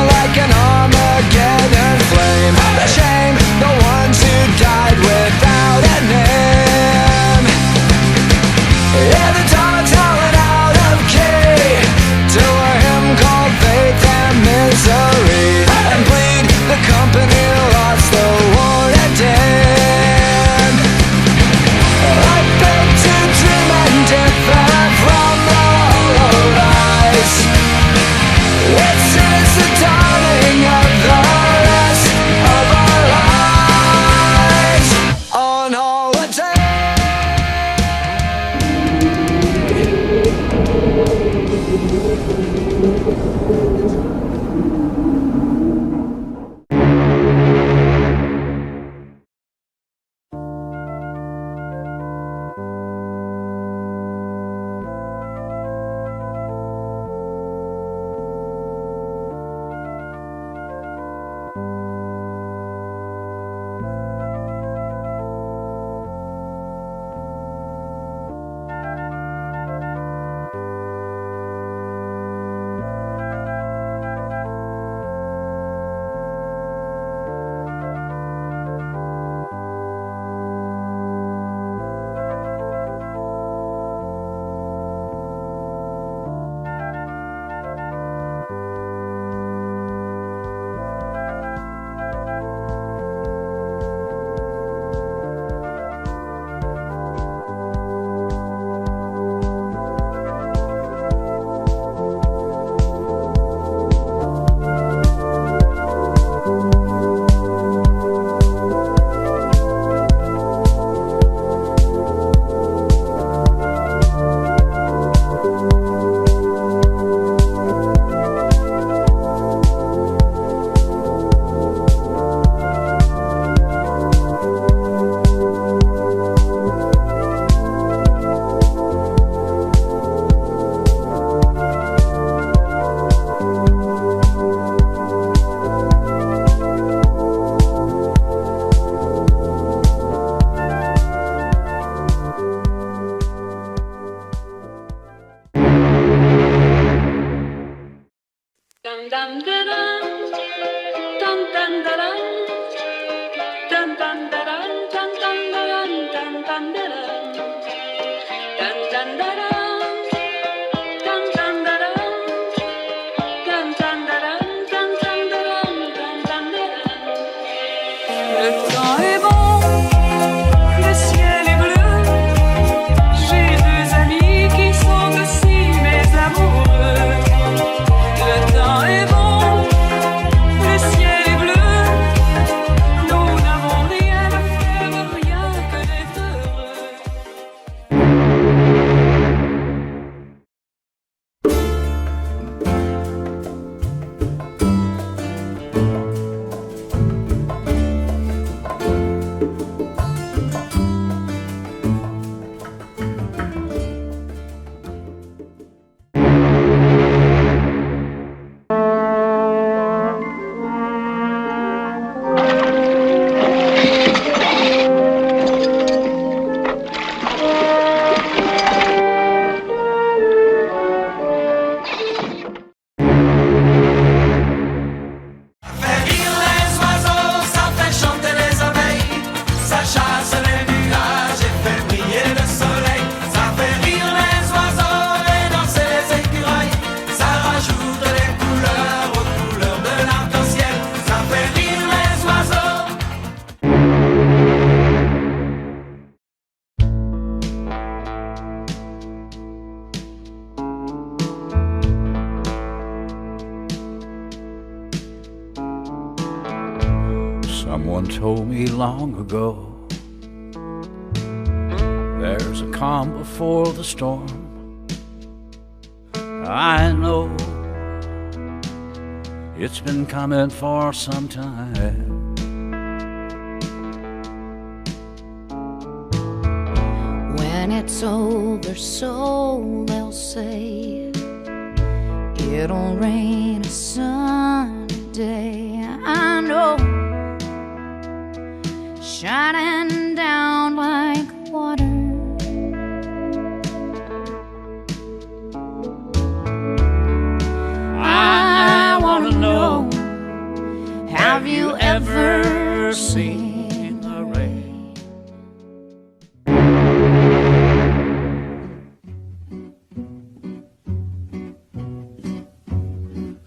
like an Armageddon flame. The shame, the ones who died without a name. Yeah, the dogs howling out of key to a hymn called faith and misery, and bleed, the company lost the war and dead. I beg to dream and differ from the hollow lies. It's since the dawning of the rest of our lives on holiday. Le temps est bon, le ciel est bleu. J'ai deux amis qui sont aussi mes amoureux. Le temps est bon, le ciel est bleu. Nous n'avons rien à faire, rien que d'être heureux. Someone told me long ago, there's a calm before the storm. I know it's been coming for some time. When it's over, so they'll say, it'll rain a sunny day. I know, shining down like water. I wanna know Have you ever seen the rain?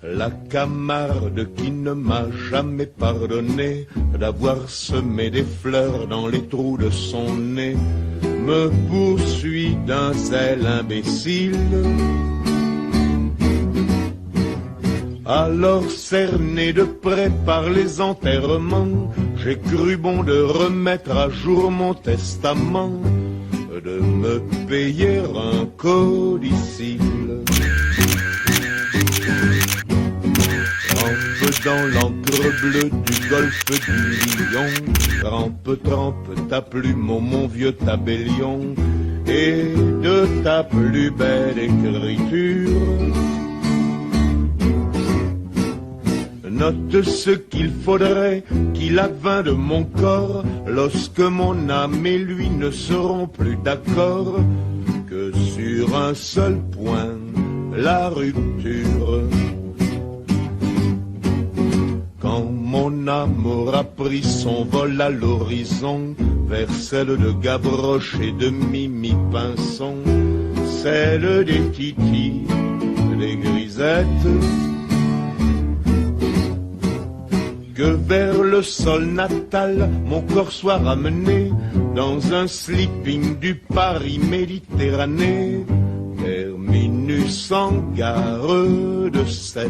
La camarde qui ne m'a jamais pardonné d'avoir semé des fleurs dans les trous de son nez me poursuit d'un zèle imbécile. Alors cerné de près par les enterrements, j'ai cru bon de remettre à jour mon testament, de me payer un codicille. Trempe dans l'encre bleue du golfe du Lion, trempe ta plume au mon vieux tabellion, et de ta plus belle écriture note ce qu'il faudrait qu'il advint de mon corps lorsque mon âme et lui ne seront plus d'accord, que sur un seul point, la rupture. Quand mon âme aura pris son vol à l'horizon, vers celle de Gavroche et de Mimi Pinson, celle des titis, des grisettes, que vers le sol natal mon corps soit ramené dans un sleeping du Paris Méditerranée, terminus en gare de 7.